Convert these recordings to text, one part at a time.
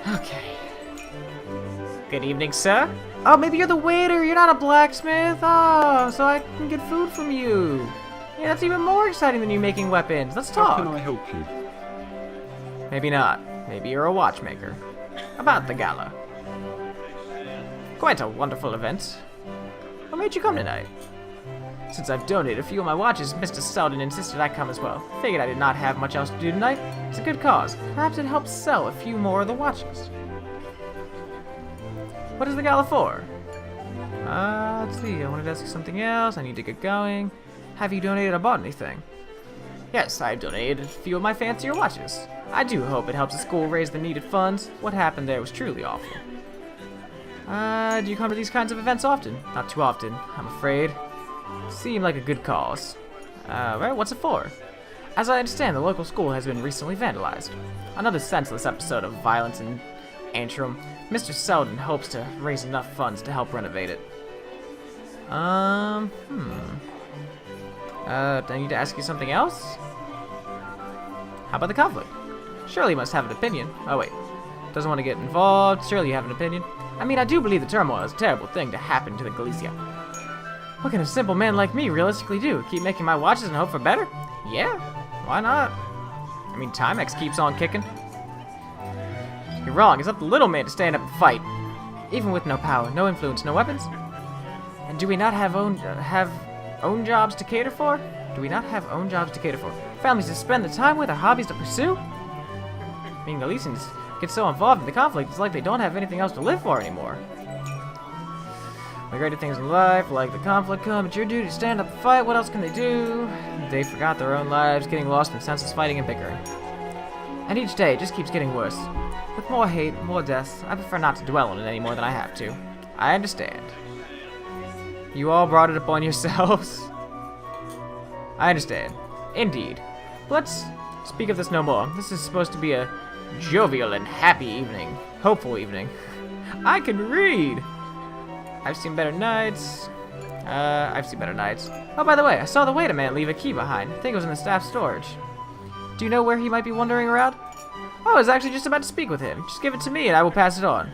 Okay. Good evening, sir. Oh, maybe you're the waiter. You're not a blacksmith. Oh, so I can get food from you. Yeah, that's even more exciting than you making weapons. Let's talk. How can I help you? Maybe not. Maybe you're a watchmaker. About the gala. Quite a wonderful event. What made you come tonight? Since I've donated a few of my watches, Mr. Selden insisted I come as well. Figured I did not have much else to do tonight. It's a good cause. Perhaps it helps sell a few more of the watches. What is the gala for? Let's see. I wanted to ask you something else. I need to get going. Have you donated or bought anything? Yes, I've donated a few of my fancier watches. I do hope it helps the school raise the needed funds. What happened there was truly awful. Do you come to these kinds of events often? Not too often, I'm afraid. Seem like a good cause. Right, what's it for? As I understand, the local school has been recently vandalized. Another senseless episode of violence in Antrim. Mr. Selden hopes to raise enough funds to help renovate it. I need to ask you something else? How about the conflict? Surely you must have an opinion. Oh wait, doesn't want to get involved. Surely you have an opinion. I mean, I do believe the turmoil is a terrible thing to happen to the Galecia. What can a simple man like me realistically do? Keep making my watches and hope for better? Yeah, why not? I mean, Timex keeps on kicking. You're wrong. It's up to the little man to stand up and fight. Even with no power, no influence, no weapons. And do we not have own jobs to cater for? Do we not have own jobs to cater for? Families to spend the time with, or hobbies to pursue? I mean, Galicians get so involved in the conflict, it's like they don't have anything else to live for anymore. The greater things in life, like the conflict, come. It's your duty to stand up and fight. What else can they do? They forgot their own lives, getting lost in senseless fighting and bickering. And each day, it just keeps getting worse. With more hate, more deaths, I prefer not to dwell on it any more than I have to. I understand. You all brought it upon yourselves. I understand. Indeed. Let's speak of this no more. This is supposed to be a jovial and happy evening. Hopeful evening. I can read! I've seen better nights. Oh, by the way, I saw the waiter man leave a key behind. I think it was in the staff storage. Do you know where he might be wandering around? Oh, I was actually just about to speak with him. Just give it to me and I will pass it on.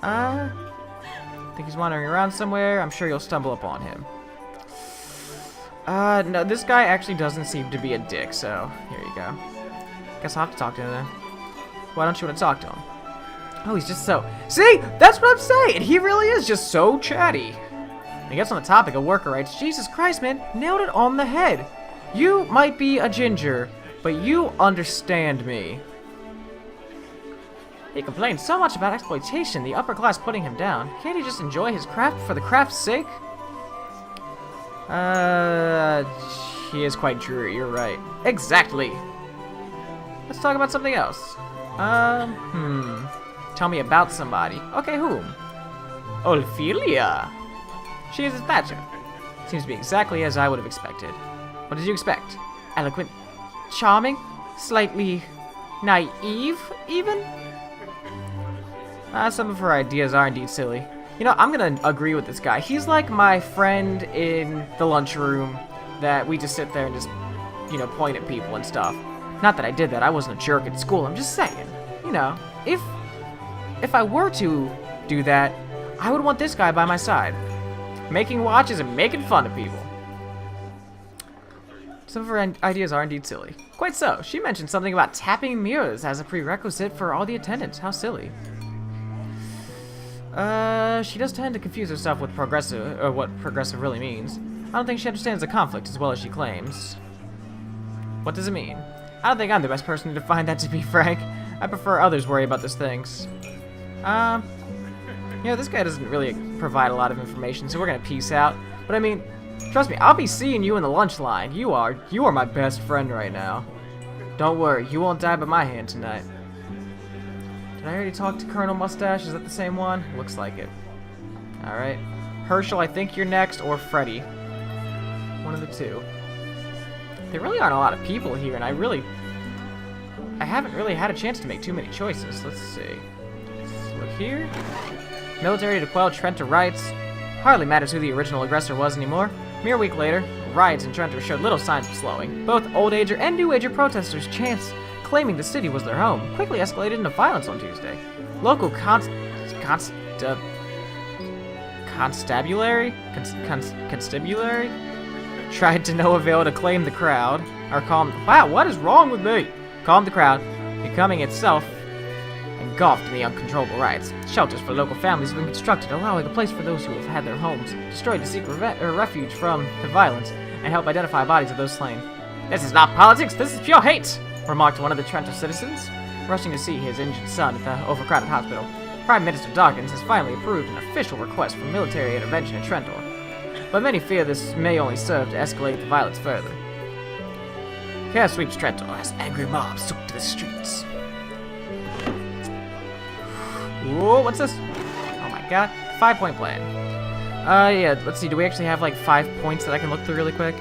I think he's wandering around somewhere. I'm sure you'll stumble upon him. No, this guy actually doesn't seem to be a dick, so here you go. Guess I'll have to talk to him then. Why don't you want to talk to him? Oh, he's just so... See? That's what I'm saying! He really is just so chatty. I guess on the topic of worker rights, Jesus Christ, man, nailed it on the head. You might be a ginger, but you understand me. He complained so much about exploitation, the upper class putting him down. Can't he just enjoy his craft for the craft's sake? He is quite dreary, you're right. Exactly. Let's talk about something else. Tell me about somebody. Okay, whom? Ophelia. She is a thatcher. Seems to be exactly as I would have expected. What did you expect? Eloquent, charming, slightly naive, even? Some of her ideas are indeed silly. You know, I'm gonna agree with this guy. He's like my friend in the lunchroom that we just sit there and just, you know, point at people and stuff. Not that I did that. I wasn't a jerk at school. I'm just saying. You know, if I were to do that, I would want this guy by my side. Making watches and making fun of people. Some of her ideas are indeed silly. Quite so. She mentioned something about tapping mirrors as a prerequisite for all the attendance. How silly. She does tend to confuse herself with progressive, or what progressive really means. I don't think she understands the conflict as well as she claims. What does it mean? I don't think I'm the best person to define that, to be frank. I prefer others worry about those things. You know, this guy doesn't really provide a lot of information, so we're gonna peace out. But I mean, trust me, I'll be seeing you in the lunch line. You are my best friend right now. Don't worry, you won't die by my hand tonight. Did I already talk to Colonel Mustache? Is that the same one? Looks like it. Alright. Herschel, I think you're next, or Freddy. One of the two. There really aren't a lot of people here, and I haven't really had a chance to make too many choices. Let's see. Let's look here. Military to quell Trenta riots. Hardly matters who the original aggressor was anymore. Mere week later, riots in Trenta showed little signs of slowing. Both Oldager and Newager protesters chants claiming the city was their home, quickly escalated into violence on Tuesday. Local constabulary tried to no avail to calm the crowd, wow, what is wrong with me? Calm the crowd, becoming itself engulfed in the uncontrollable riots. Shelters for local families have been constructed, allowing a place for those who have had their homes destroyed to seek refuge from the violence and help identify bodies of those slain. This is not politics, this is pure hate, remarked one of the Trento citizens, rushing to see his injured son at the overcrowded hospital. Prime Minister Dawkins has finally approved an official request for military intervention in Trento, but many fear this may only serve to escalate the violence further. Chaos sweeps Trento as angry mobs took to the streets. Whoa, what's this? Oh my god. 5-point plan. Yeah, let's see, do we actually have like 5 points that I can look through really quick?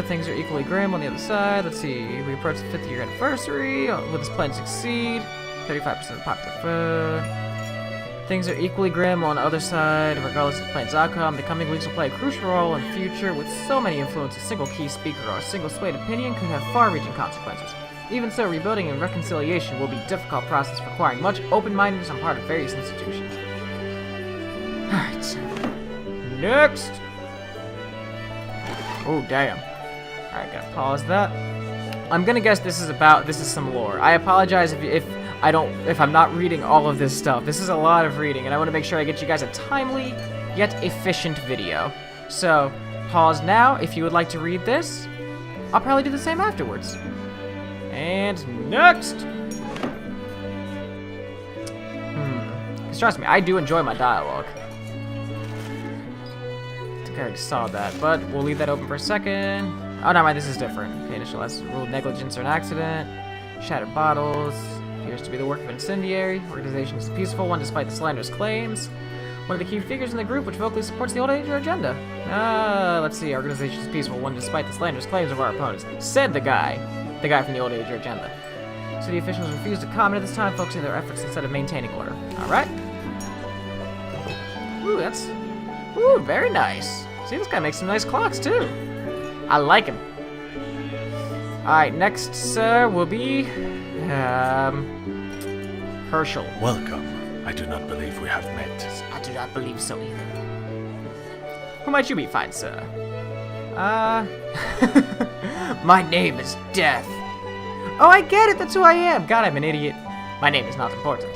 Things are equally grim on the other side. Let's see, we approach the 5th year anniversary. Will this plan succeed? 35% of popular vote. Things are equally grim on the other side. Regardless of the plan's outcome, the coming weeks will play a crucial role in the future. With so many influences, a single key speaker or a single swayed opinion could have far-reaching consequences. Even so, rebuilding and reconciliation will be a difficult process requiring much open-mindedness on part of various institutions. Alright. Next! Oh, damn. Alright, gotta pause that. I'm gonna guess this is some lore. I apologize if I'm not reading all of this stuff. This is a lot of reading, and I want to make sure I get you guys a timely yet efficient video. So, pause now if you would like to read this. I'll probably do the same afterwards. And next! Because trust me, I do enjoy my dialogue. I think I already saw that, but we'll leave that open for a second. Oh, no, mind, this is different. Okay, initial lesson, ruled negligence or an accident. Shattered bottles. Appears to be the work of an incendiary. Organization is a peaceful one despite the slanderous claims. One of the key figures in the group which vocally supports the Oldager agenda. Let's see, organization is peaceful one despite the slanderous claims of our opponents. Said the guy from the Oldager agenda. City officials refused to comment at this time, focusing their efforts instead of maintaining order. Alright. Ooh, very nice. See, this guy makes some nice clocks too. I like him. Alright, next, sir, will be Herschel. Welcome. I do not believe we have met. I do not believe so either. Who might you be, fine sir? My name is Death. Oh, I get it, that's who I am. God, I'm an idiot. My name is not important.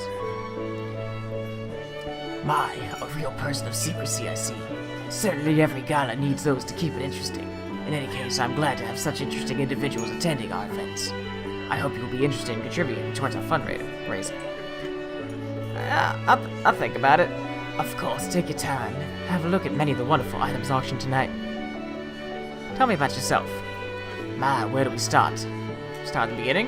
A real person of secrecy, I see. Certainly every gala needs those to keep it interesting. In any case, I'm glad to have such interesting individuals attending our events. I hope you'll be interested in contributing towards our fundraising. I'll think about it. Of course, take your time. Have a look at many of the wonderful items auctioned tonight. Tell me about yourself. Where do we start? Start at the beginning?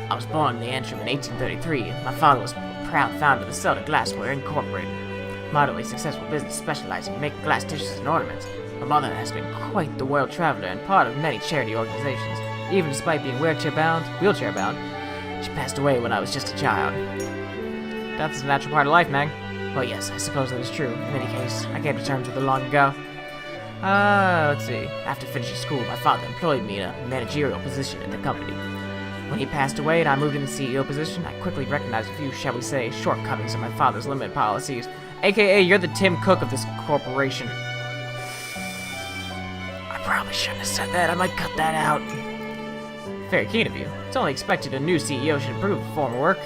I was born in the Antrim in 1833. My father was a proud founder of the Selden Glassware Incorporated, moderately successful business specializing in making glass dishes and ornaments. My mother has been quite the world traveler and part of many charity organizations. Even despite being wheelchair bound, she passed away when I was just a child. Death is a natural part of life, Meg. Well, yes, I suppose that is true. In any case, I came to terms with it long ago. Let's see. After finishing school, my father employed me in a managerial position at the company. When he passed away and I moved in the CEO position, I quickly recognized a few, shall we say, shortcomings in my father's limit policies. AKA, you're the Tim Cook of this corporation. I probably shouldn't have said that. I might cut that out. Very keen of you. It's only expected a new CEO should improve former work.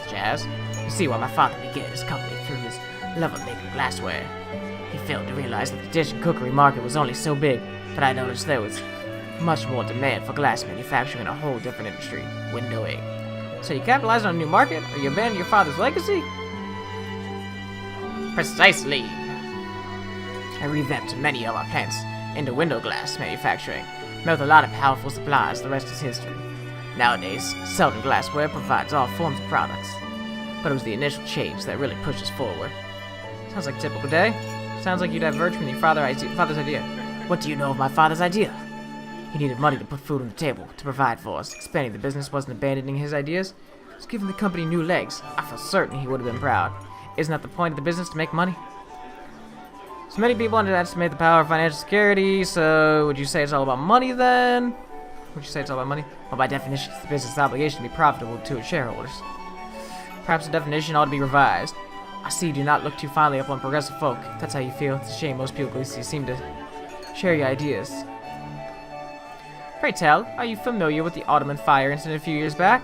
Jazz. You see why my father began his company through his love of making glassware. He failed to realize that the dish and cookery market was only so big, but I noticed there was much more demand for glass manufacturing in a whole different industry, windowing. So you capitalized on a new market, or you abandoned your father's legacy? Precisely. I revamped many of our plants into window glass manufacturing, met with a lot of powerful suppliers. The rest is history. Nowadays, Selden Glassware provides all forms of products, but it was the initial change that really pushed us forward. Sounds like a typical day. Sounds like you diverged from your father's idea. What do you know of my father's idea? He needed money to put food on the table, to provide for us. Expanding the business wasn't abandoning his ideas. It was giving the company new legs. I feel certain he would have been proud. Isn't that the point of the business, to make money? So many people underestimate the power of financial security, so would you say it's all about money then? Would you say it's all about money? Well, by definition, it's the business obligation to be profitable to its shareholders. Perhaps the definition ought to be revised. I see you do not look too fondly upon progressive folk. If that's how you feel. It's a shame most people at Galecia seem to share your ideas. Pray tell, are you familiar with the Ottoman fire incident a few years back?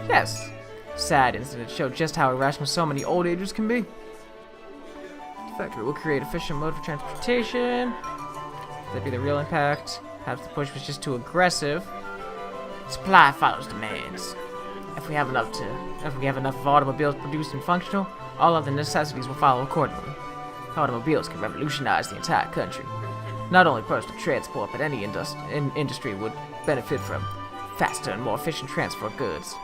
Yes. Sad incident showed just how irrational so many Oldagers can be. The factory will create efficient mode for transportation. That'd be the real impact. Perhaps the push was just too aggressive. Supply follows demands. If we have enough of automobiles produced and functional, all other necessities will follow accordingly. Automobiles can revolutionize the entire country. Not only personal transport, but any industry would benefit from faster and more efficient transfer of goods.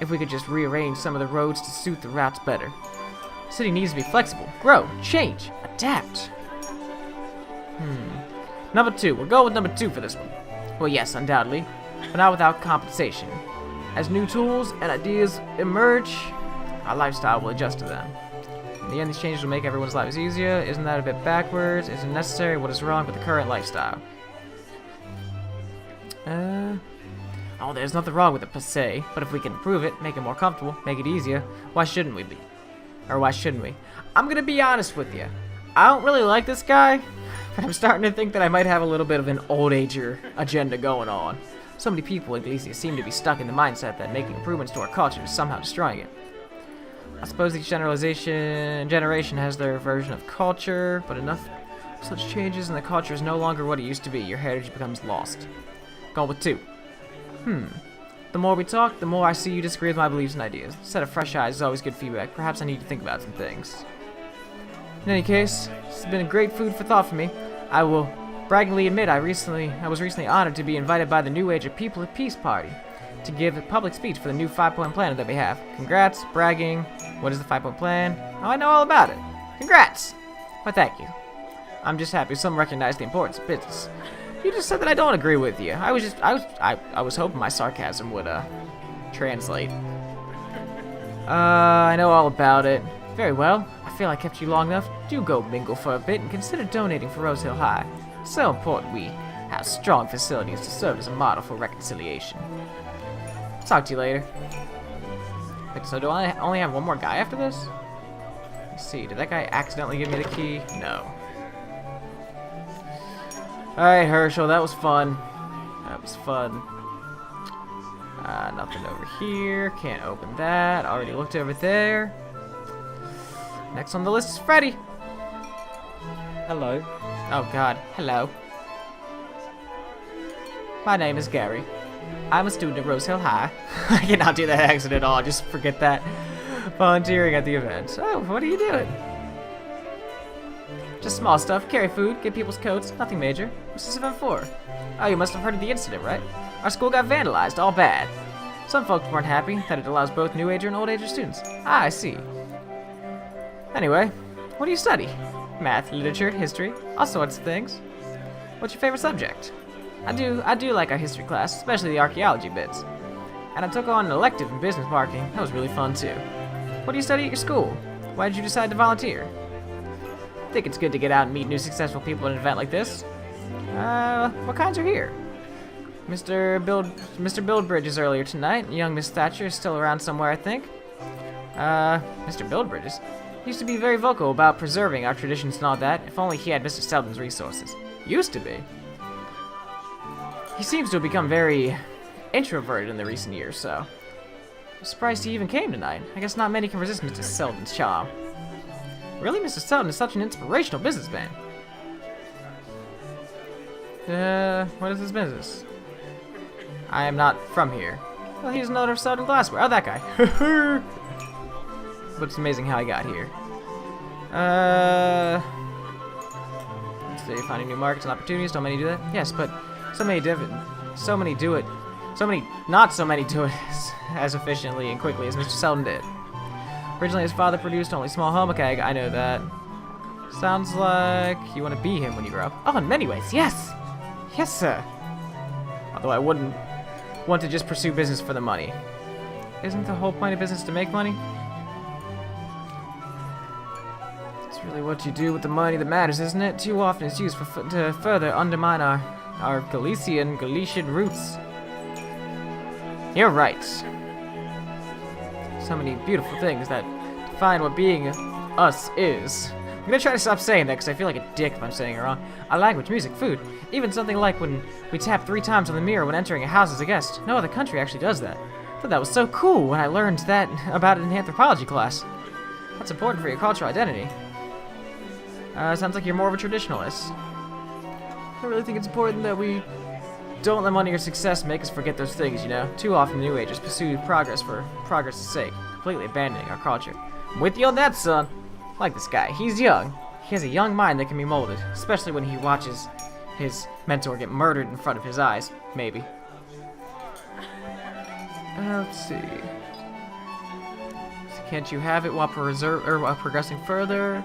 If we could just rearrange some of the roads to suit the routes better. The city needs to be flexible, grow, change, adapt. Number 2. We'll go with number 2 for this one. Well, yes, undoubtedly, but not without compensation. As new tools and ideas emerge, our lifestyle will adjust to them. In the end, these changes will make everyone's lives easier. Isn't that a bit backwards? Isn't necessary? What is wrong with the current lifestyle? Oh, there's nothing wrong with it per se, but if we can improve it, make it more comfortable, make it easier, why shouldn't we be? Or why shouldn't we? I'm gonna be honest with you. I don't really like this guy, but I'm starting to think that I might have a little bit of an Oldager agenda going on. So many people in Galecia seem to be stuck in the mindset that making improvements to our culture is somehow destroying it. I suppose each generation has their version of culture, but enough such changes and the culture is no longer what it used to be. Your heritage becomes lost. Going with 2. The more we talk, the more I see you disagree with my beliefs and ideas. A set of fresh eyes is always good feedback. Perhaps I need to think about some things. In any case, this has been a great food for thought for me. I will braggingly admit I was recently honored to be invited by the Newager People at Peace Party to give a public speech for the new 5-point plan that we have. Congrats, bragging. What is the 5-point plan? Oh, I know all about it. Congrats! Why, thank you. I'm just happy some recognize the importance of business. You just said that I don't agree with you. I was hoping my sarcasm would translate. I know all about it. Very well. I feel I kept you long enough. Do go mingle for a bit and consider donating for Rose Hill High. It's so important we have strong facilities to serve as a model for reconciliation. Talk to you later. Wait, so do I only have one more guy after this? Let's see, did that guy accidentally give me the key? No. Alright, Herschel, that was fun. That was fun. Nothing over here. Can't open that. Already looked over there. Next on the list is Freddy. Hello. Oh god, hello. My name is Gary. I'm a student at Rose Hill High. I cannot do that accent at all, just forget that. Volunteering at the event. Oh, what are you doing? Just small stuff, carry food, get people's coats, nothing major. What's this event for? Oh, you must have heard of the incident, right? Our school got vandalized, all bad. Some folks weren't happy that it allows both Newager and Oldager students. Ah, I see. Anyway, what do you study? Math, literature, history, all sorts of things. What's your favorite subject? I do like our history class, especially the archaeology bits. And I took on an elective in business marketing. That was really fun too. What do you study at your school? Why did you decide to volunteer? I think it's good to get out and meet new successful people at an event like this. What kinds are here? Mr. Buildbridge is earlier tonight. Young Miss Thatcher is still around somewhere, I think. Mr. Buildbridge used to be very vocal about preserving our traditions and all that. If only he had Mr. Selden's resources. Used to be. He seems to have become very introverted in the recent years, so I'm surprised he even came tonight. I guess not many can resist Mr. Selden's charm. Really, Mr. Selden is such an inspirational businessman. What is his business? I am not from here. Well, he's an owner of Selden Glassware. Oh, that guy. But it's amazing how I got here. Let's see, finding new markets and opportunities. Don't many do that? Yes, but so many do it not so many do it as efficiently and quickly as Mr. Selden did. Originally, his father produced only small home. Okay, I know that. Sounds like you want to be him when you grow up. Oh, in many ways, yes! Yes, sir. Although I wouldn't want to just pursue business for the money. Isn't the whole point of business to make money? It's really what you do with the money that matters, isn't it? Too often it's used to further undermine our Galician roots. You're right. So many beautiful things that define what being us is. I'm gonna try to stop saying that because I feel like a dick if I'm saying it wrong. Language, music, food. Even something like when we tap 3 times on the mirror when entering a house as a guest. No other country actually does that. I thought that was so cool when I learned that about it in anthropology class. That's important for your cultural identity. Sounds like you're more of a traditionalist. I really think it's important that we don't let money or success make us forget those things, you know? Too often New Agers pursue progress for progress' sake, completely abandoning our culture. I'm with you on that, son. I like this guy. He's young. He has a young mind that can be molded, especially when he watches his mentor get murdered in front of his eyes, maybe. Let's see. So can't you have it while progressing further?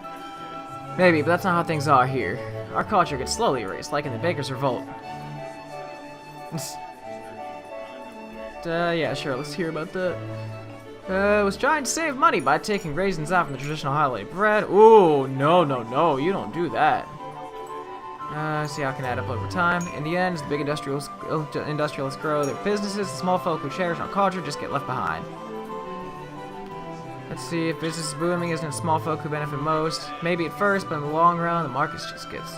Maybe, but that's not how things are here. Our culture gets slowly erased, like in the Baker's Revolt. Yeah, sure, let's hear about that. Was trying to save money by taking raisins out from the traditional holiday bread. Ooh, no, you don't do that. See how it can add up over time. In the end, as the big industrialists grow their businesses, the small folk who cherish our culture just get left behind. Let's see, if business is booming, isn't it small folk who benefit most? Maybe at first, but in the long run, the market just gets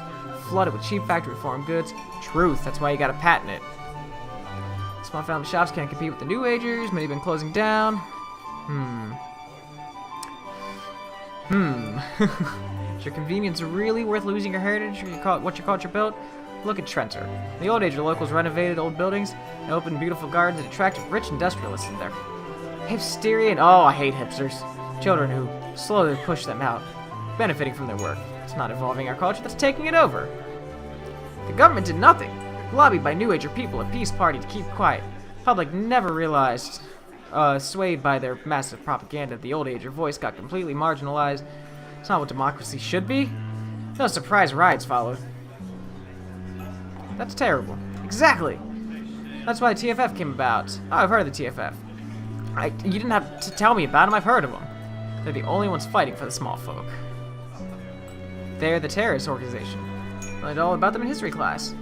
flooded with cheap factory farm goods. Truth, that's why you gotta patent it. Small family shops can't compete with the New Agers. Many have been closing down. Is your convenience really worth losing your heritage or what your culture built? Look at Trenter. The Oldager locals renovated old buildings and opened beautiful gardens and attracted rich industrialists in there. Hipsterian. Oh, I hate hipsters. Children who slowly push them out, benefiting from their work. It's not evolving our culture, that's taking it over. The government did nothing. Lobbied by New Ager people, a peace party to keep quiet. Public never realized, swayed by their massive propaganda, the Old Ager voice got completely marginalized. It's not what democracy should be. No surprise riots followed. That's terrible. Exactly. That's why the TFF came about. Oh, I've heard of the TFF. You didn't have to tell me about them. I've heard of them. They're the only ones fighting for the small folk. They're the terrorist organization. Learned all about them in history class.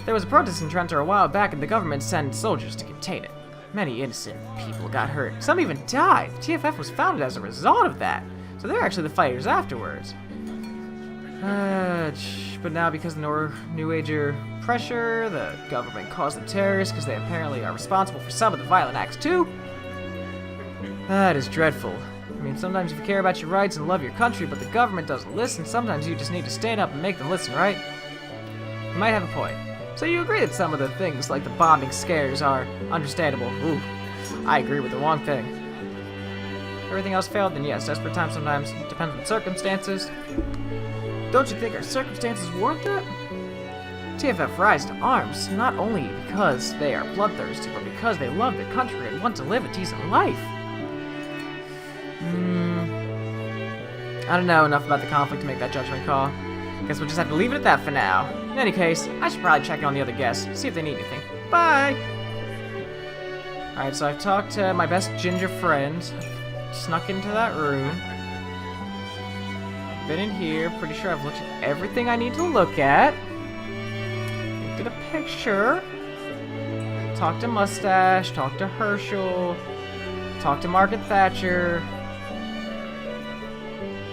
There was a protest in Trenter a while back, and the government sent soldiers to contain it. Many innocent people got hurt. Some even died. The TFF was founded as a result of that. So they're actually the fighters afterwards. But now because of the New Ager pressure, the government calls them terrorists because they apparently are responsible for some of the violent acts too. That is dreadful. I mean, sometimes if you care about your rights and love your country, but the government doesn't listen, sometimes you just need to stand up and make them listen, right? You might have a point. So you agree that some of the things, like the bombing scares, are understandable. Ooh, I agree with the wrong thing. Everything else failed, then yes, desperate times sometimes depends on circumstances. Don't you think our circumstances warrant that? TFF rise to arms, not only because they are bloodthirsty, but because they love their country and want to live a decent life. I don't know enough about the conflict to make that judgment call. Guess we'll just have to leave it at that for now. In any case, I should probably check in on the other guests, see if they need anything. Bye! Alright, so I've talked to my best ginger friend. Snuck into that room. Been in here, pretty sure I've looked at everything I need to look at. Looked at a picture. Talked to Mustache, talked to Herschel. Talked to Margaret Thatcher.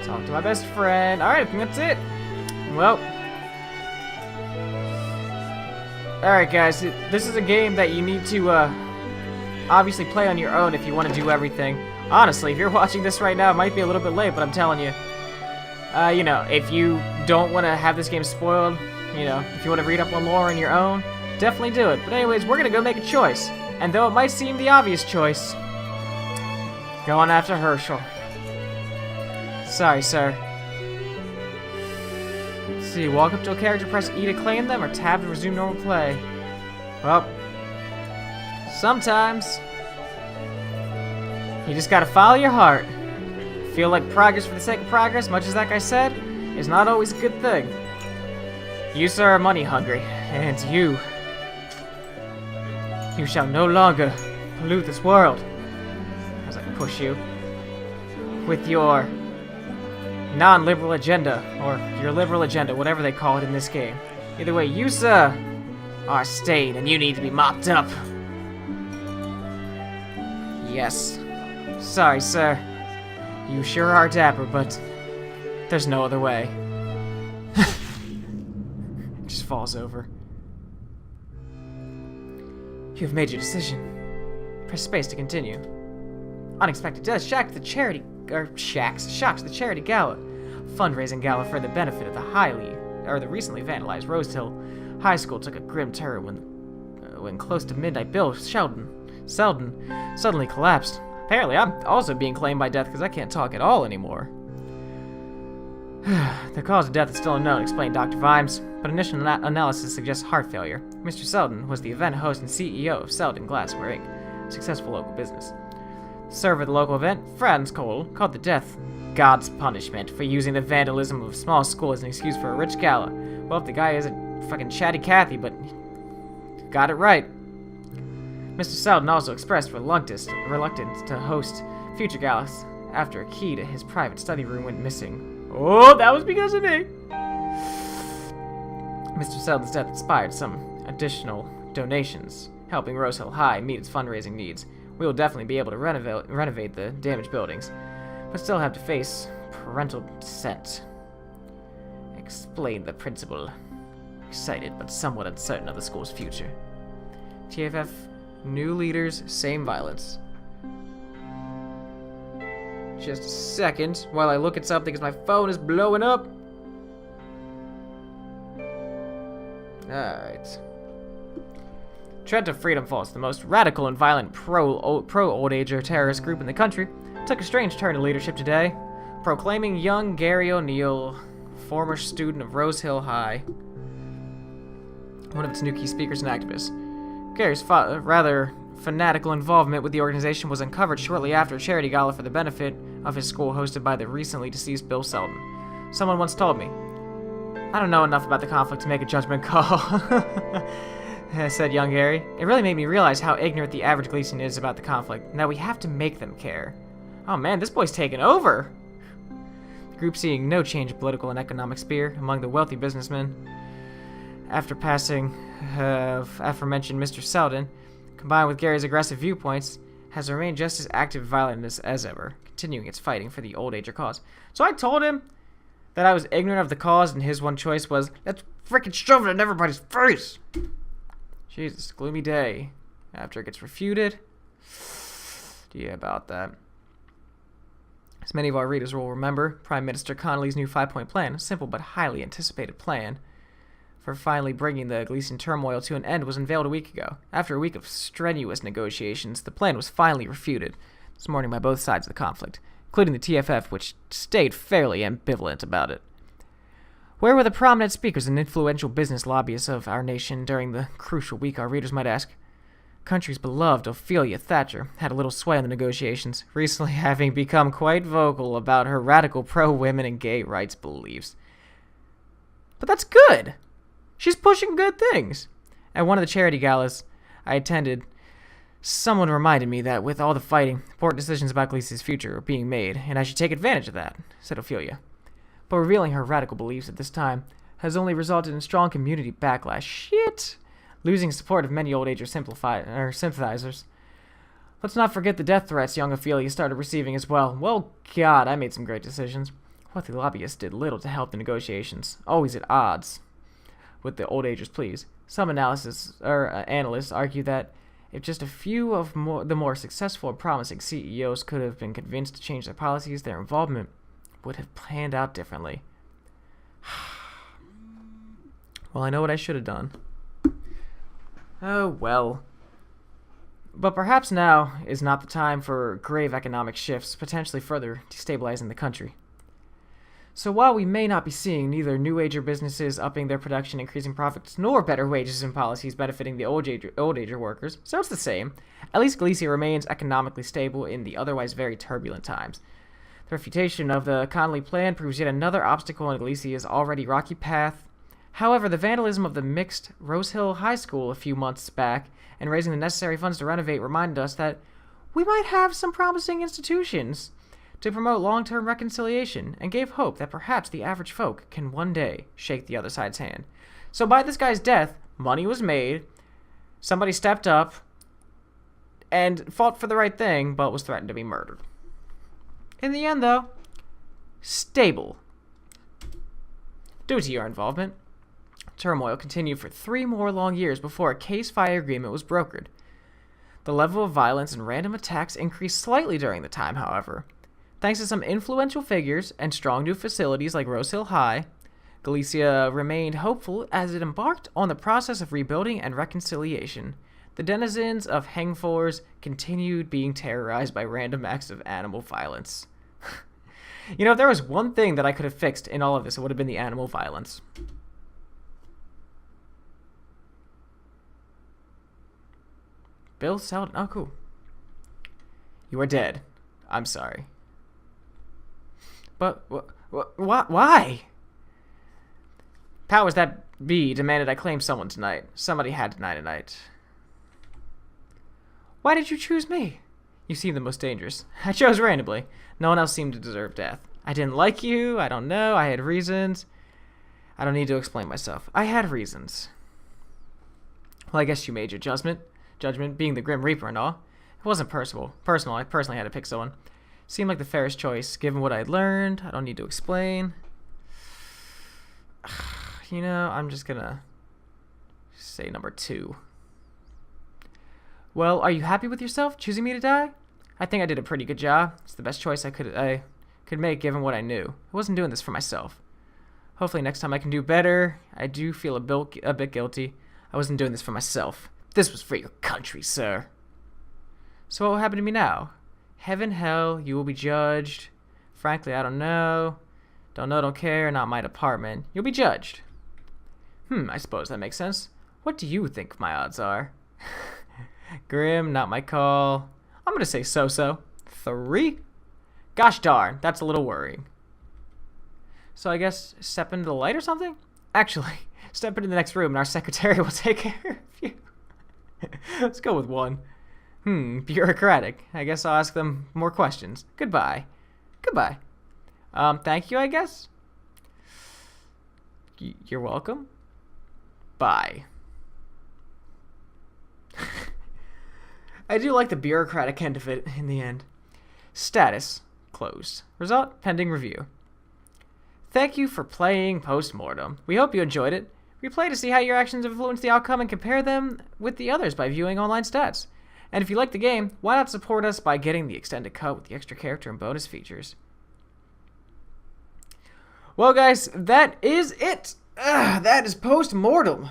Talked to my best friend. Alright, I think that's it. Well. Alright guys, this is a game that you need to obviously play on your own if you want to do everything. Honestly, if you're watching this right now, it might be a little bit late, but I'm telling you. You know, if you don't want to have this game spoiled, you know, if you want to read up on lore on your own, definitely do it. But anyways, we're going to go make a choice. And though it might seem the obvious choice, going after Herschel. Sorry, sir. Let's see, walk up to a character, press E to claim them, or tab to resume normal play. Well, sometimes you just gotta follow your heart. Feel like progress for the sake of progress, much as that guy said, is not always a good thing. You, sir, are money hungry, and you shall no longer pollute this world. As I push you with your non-liberal agenda, or your liberal agenda, whatever they call it in this game. Either way, you, sir, are stained, and you need to be mopped up. Yes. Sorry, sir. You sure are dapper, but there's no other way. Just falls over. You have made your decision. Press space to continue. Unexpected death shocked the charity gala. Fundraising gala for the benefit of the recently vandalized Rose Hill High School took a grim turn when close to midnight Bill Selden suddenly collapsed. Apparently, I'm also being claimed by death because I can't talk at all anymore. The cause of death is still unknown, explained Dr. Vimes, but initial analysis suggests heart failure. Mr. Selden was the event host and CEO of Selden Glassware Inc., a successful local business. The server at the local event, Franz Cole, called the death God's punishment for using the vandalism of a small school as an excuse for a rich gala. Well, if the guy isn't fucking Chatty Cathy, but got it right. Mr. Selden also expressed reluctance to host future galas after a key to his private study room went missing. Oh, that was because of me! Mr. Selden's death inspired some additional donations, helping Rose Hill High meet its fundraising needs. We will definitely be able to renovate the damaged buildings, but still have to face parental dissent. Explained the principal, excited but somewhat uncertain of the school's future. TFF, new leaders, same violence. Just a second while I look at something because my phone is blowing up. Alright. Tread of Freedom Force, the most radical and violent pro-Oldager terrorist group in the country, took a strange turn in leadership today, proclaiming young Gary O'Neill, former student of Rose Hill High, one of its new key speakers and activists. Gary's rather fanatical involvement with the organization was uncovered shortly after a charity gala for the benefit of his school hosted by the recently deceased Bill Selden. Someone once told me, "I don't know enough about the conflict to make a judgment call," said young Gary. It really made me realize how ignorant the average Galician is about the conflict, and that we have to make them care. Oh man, this boy's taking over! The group seeing no change in political and economic sphere among the wealthy businessmen after passing aforementioned Mr. Selden, combined with Gary's aggressive viewpoints, has remained just as active and violent as ever, continuing its fighting for the Oldager cause. So I told him that I was ignorant of the cause, and his one choice was, let's frickin' shove it in everybody's face! Jesus, gloomy day. After it gets refuted. Yeah, about that. As many of our readers will remember, Prime Minister Connolly's new 5-point plan, a simple but highly anticipated plan for finally bringing the Galician turmoil to an end, was unveiled a week ago. After a week of strenuous negotiations, the plan was finally refuted this morning by both sides of the conflict, including the TFF, which stayed fairly ambivalent about it. Where were the prominent speakers and influential business lobbyists of our nation during the crucial week, our readers might ask? Country's beloved Ophelia Thatcher had a little sway in the negotiations, recently having become quite vocal about her radical pro-women and gay rights beliefs. But that's good! She's pushing good things. At one of the charity galas I attended, someone reminded me that with all the fighting, important decisions about Galicia's future are being made, and I should take advantage of that, said Ophelia. But revealing her radical beliefs at this time has only resulted in strong community backlash. Shit! Losing support of many Oldager sympathizers. Let's not forget the death threats young Ophelia started receiving as well. Well, God, I made some great decisions. What the lobbyists did little to help the negotiations, always at odds with the Oldagers' pleas. Some analysts argue that if just a few of the more successful and promising CEOs could have been convinced to change their policies, their involvement would have planned out differently. Well, I know what I should have done. Oh, well. But perhaps now is not the time for grave economic shifts, potentially further destabilizing the country. So while we may not be seeing neither Newager businesses upping their production, increasing profits, nor better wages and policies benefiting the Oldager workers, so it's the same, at least Galecia remains economically stable in the otherwise very turbulent times. The refutation of the Connolly plan proves yet another obstacle in Galecia's already rocky path. However, the vandalism of the mixed Rose Hill High School a few months back and raising the necessary funds to renovate reminded us that we might have some promising institutions to promote long-term reconciliation, and gave hope that perhaps the average folk can one day shake the other side's hand. So by this guy's death, money was made, somebody stepped up, and fought for the right thing, but was threatened to be murdered. In the end, though, stable. Due to your involvement, turmoil continued for 3 more long years before a case-fire agreement was brokered. The level of violence and random attacks increased slightly during the time, however. Thanks to some influential figures and strong new facilities like Rose Hill High, Galecia remained hopeful as it embarked on the process of rebuilding and reconciliation. The denizens of Hengfors continued being terrorized by random acts of animal violence. You know, if there was one thing that I could have fixed in all of this, it would have been the animal violence. Bill Selden. Oh, cool. You are dead. I'm sorry. But, why? Powers that be demanded I claim someone tonight. Somebody had to die tonight. Why did you choose me? You seem the most dangerous. I chose randomly. No one else seemed to deserve death. I didn't like you. I don't know. I had reasons. I don't need to explain myself. I had reasons. Well, I guess you made your judgment. Judgment being the Grim Reaper and all. It wasn't personal. I personally had to pick someone. Seemed like the fairest choice, given what I'd learned. I don't need to explain. You know, I'm just gonna say number 2. Well, are you happy with yourself, choosing me to die? I think I did a pretty good job. It's the best choice I could make, given what I knew. I wasn't doing this for myself. Hopefully next time I can do better. I do feel a bit guilty. I wasn't doing this for myself. This was for your country, sir. So what will happen to me now? Heaven, hell, you will be judged. Frankly, I don't know. Don't know, don't care, not my department. You'll be judged. I suppose that makes sense. What do you think my odds are? Grim, not my call. I'm gonna say so-so. 3? Gosh darn, that's a little worrying. So I guess step into the light or something? Actually, step into the next room and our secretary will take care of you. Let's go with 1. Bureaucratic. I guess I'll ask them more questions. Goodbye. Goodbye. Thank you, I guess? You're welcome. Bye. I do like the bureaucratic end of it in the end. Status. Closed. Result. Pending review. Thank you for playing Postmortem. We hope you enjoyed it. Replay to see how your actions influence the outcome and compare them with the others by viewing online stats. And if you like the game, why not support us by getting the extended cut with the extra character and bonus features? Well, guys, that is it. That is Postmortem.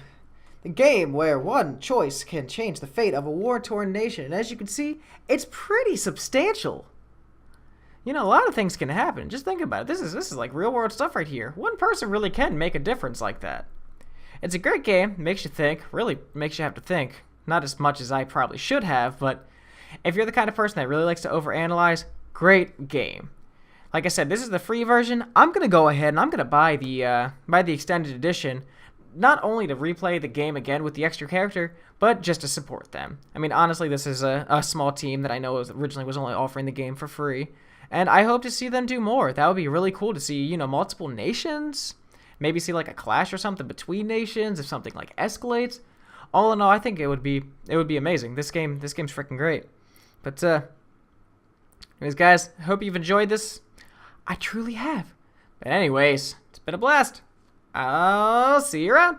The game where one choice can change the fate of a war-torn nation. And as you can see, it's pretty substantial. You know, a lot of things can happen. Just think about it. This is like real-world stuff right here. One person really can make a difference like that. It's a great game. Makes you think. Really makes you have to think. Not as much as I probably should have, but if you're the kind of person that really likes to overanalyze, great game. Like I said, this is the free version. I'm going to go ahead and I'm going to buy the extended edition, not only to replay the game again with the extra character, but just to support them. I mean, honestly, this is a small team that I know originally was only offering the game for free, and I hope to see them do more. That would be really cool to see, you know, multiple nations, maybe see like a clash or something between nations if something like escalates. All in all, I think it would be amazing. This game's freaking great. But anyways, guys, I hope you've enjoyed this. I truly have. But anyways, it's been a blast. I'll see you around.